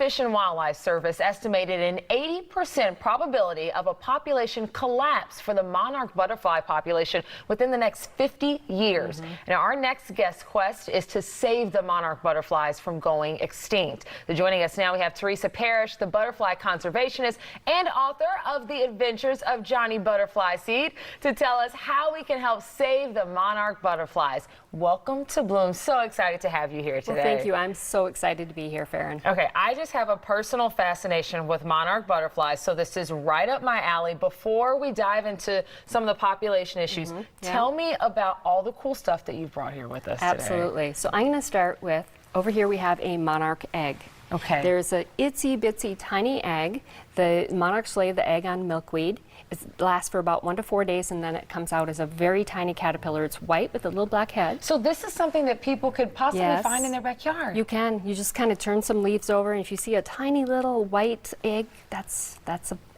Fish and Wildlife Service estimated an 80% probability of a population collapse for the monarch butterfly population within the next 50 years. Now, our next guest quest is to save the monarch butterflies from going extinct. Joining us now, we have Tarisa Parrish, the butterfly conservationist and author of The Adventures of Johnny Butterfly Seed, to tell us how we can help save the monarch butterflies. Welcome to Bloom. So excited to have you here today. Well, thank you. I'm so excited to be here, Farron. Okay, I just have a personal fascination with monarch butterflies, so this is right up my alley. Before we dive into some of the population issues, tell me about all the cool stuff that you've brought here with us today. Absolutely. So I'm going to start with, over here we have a monarch egg. Okay. There's a itsy bitsy tiny egg. The monarchs lay the egg on milkweed. It lasts for about 1 to 4 days, and then it comes out as a very tiny caterpillar. It's white with a little black head. So this is something that people could possibly find in their backyard. You can. You just kind of turn some leaves over, and if you see a tiny little white egg, that's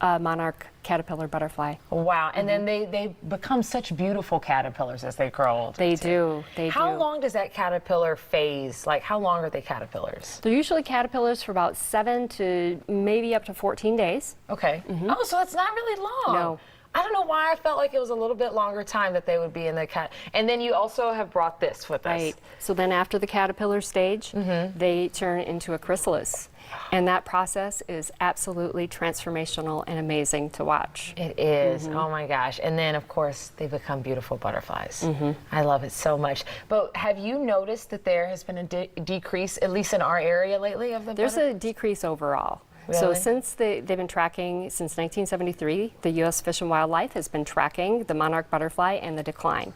a monarch caterpillar butterfly. Wow. And then they become such beautiful caterpillars as they grow older. They do. How long does that caterpillar phase? Like, how long are they caterpillars? They're usually caterpillars for about 7 to maybe up to 14 days. Okay. Oh, so it's not really long. No. I don't know why I felt like it was a little bit longer time that they would be in the cat. And then you also have brought this with us. Right. So then after the caterpillar stage, they turn into a chrysalis. And that process is absolutely transformational and amazing to watch. It is. Oh my gosh. And then, of course, they become beautiful butterflies. I love it so much. But have you noticed that there has been a decrease, at least in our area lately, of the There's a decrease overall. Really? So since they've been tracking, since 1973, the U.S. Fish and Wildlife has been tracking the monarch butterfly and the decline.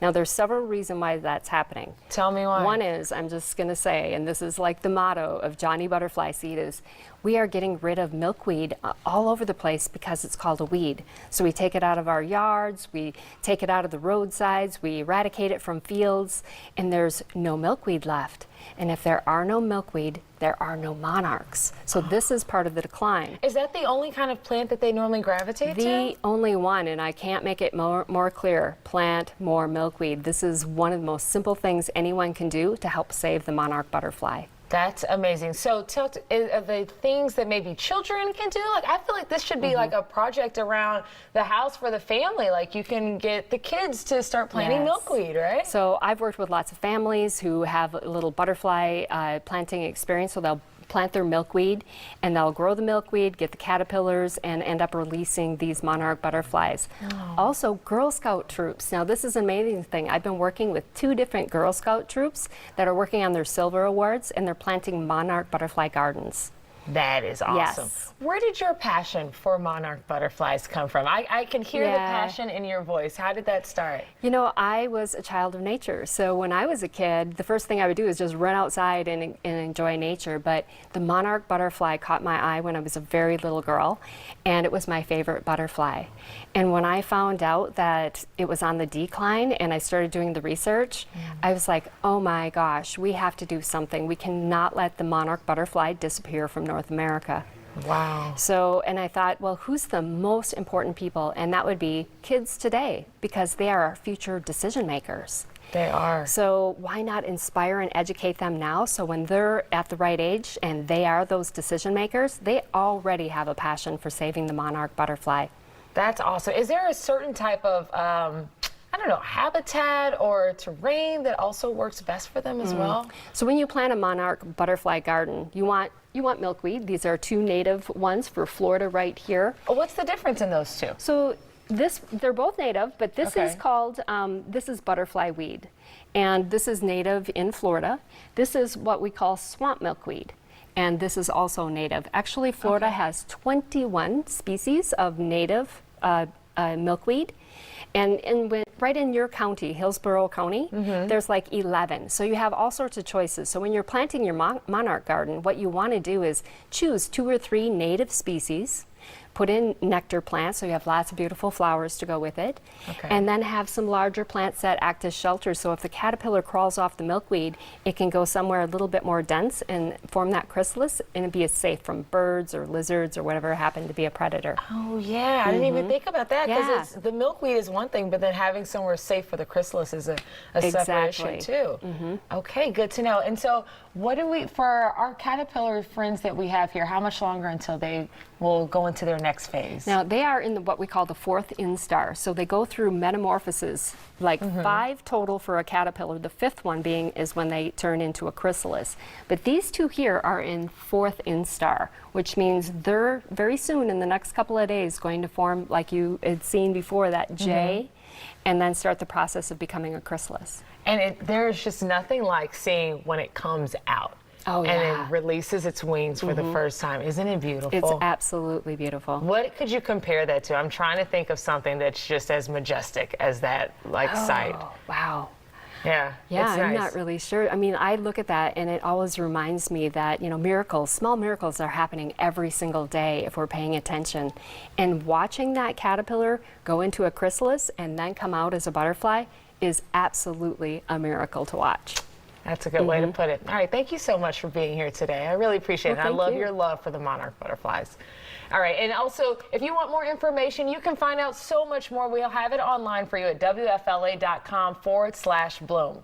Now, there's several reasons why that's happening. Tell me why. One is, I'm just going to say, and this is like the motto of Johnny Butterfly Seed, is we are getting rid of milkweed all over the place because it's called a weed. So we take it out of our yards, we take it out of the roadsides, we eradicate it from fields, and there's no milkweed left. And if there are no milkweed, there are no monarchs. So this is part of the decline. Is that the only kind of plant that they normally gravitate to? The only one, and I can't make it more clear. Plant more milkweed. This is one of the most simple things anyone can do to help save the monarch butterfly. That's amazing. So are the things that maybe children can do? Like, I feel like this should be like a project around the house for the family. Like, you can get the kids to start planting milkweed, right? So I've worked with lots of families who have a little butterfly planting experience, so they'll plant their milkweed and they'll grow the milkweed, get the caterpillars, and end up releasing these monarch butterflies. Also, Girl Scout troops. Now, this is an amazing thing. I've been working with 2 different Girl Scout troops that are working on their silver awards, and they're planting monarch butterfly gardens. That is awesome. Yes. Where did your passion for monarch butterflies come from? I can hear the passion in your voice. How did that start? You know, I was a child of nature. So when I was a kid, the first thing I would do is just run outside and enjoy nature. But the monarch butterfly caught my eye when I was a very little girl, and it was my favorite butterfly. And when I found out that it was on the decline and I started doing the research, I was like, oh my gosh, we have to do something. We cannot let the monarch butterfly disappear from North America. Wow. So, and I thought, well, who's the most important people? And that would be kids today, because they are our future decision makers. They are. So why not inspire and educate them now, so when they're at the right age and they are those decision makers, they already have a passion for saving the monarch butterfly. That's awesome. Is there a certain type of, I don't know, habitat or terrain that also works best for them as well? So when you plant a monarch butterfly garden, you want milkweed. These are 2 native ones for Florida right here. What's the difference in those 2? So they're both native, but this is called, this is butterfly weed. And this is native in Florida. This is what we call swamp milkweed. And this is also native. Actually, Florida has 21 species of native milkweed. And right in your county, Hillsborough County, there's like 11. So you have all sorts of choices. So when you're planting your monarch garden, what you want to do is choose 2 or 3 native species, put in nectar plants so you have lots of beautiful flowers to go with it, and then have some larger plants that act as shelters. So if the caterpillar crawls off the milkweed, it can go somewhere a little bit more dense and form that chrysalis, and be safe from birds or lizards or whatever happened to be a predator. Oh yeah, I didn't even think about that, because the milkweed is one thing, but then having somewhere safe for the chrysalis is a separate issue too. Okay, good to know. And so What do we, for our caterpillar friends that we have here, how much longer until they will go into their next phase? Now, they are in what we call the fourth instar. So they go through metamorphosis, like 5 total for a caterpillar. The 5th one being is when they turn into a chrysalis. But these 2 here are in fourth instar, which means they're very soon, in the next couple of days, going to form, like you had seen before, that J, and then start the process of becoming a chrysalis. And there's just nothing like seeing when it comes out. Oh, and yeah. it releases its wings for the first time. Isn't it beautiful? It's absolutely beautiful. What could you compare that to? I'm trying to think of something that's just as majestic as that, like, sight. Wow. Yeah, Yeah, it's I'm nice. not really sure. I mean, I look at that and it always reminds me that, you know, miracles, small miracles are happening every single day if we're paying attention. And watching that caterpillar go into a chrysalis and then come out as a butterfly is absolutely a miracle to watch. That's a good way to put it. All right, thank you so much for being here today. I really appreciate it. I Well, thank love you. your love for the monarch butterflies. All right, and also, if you want more information, you can find out so much more. We'll have it online for you at WFLA.com/bloom.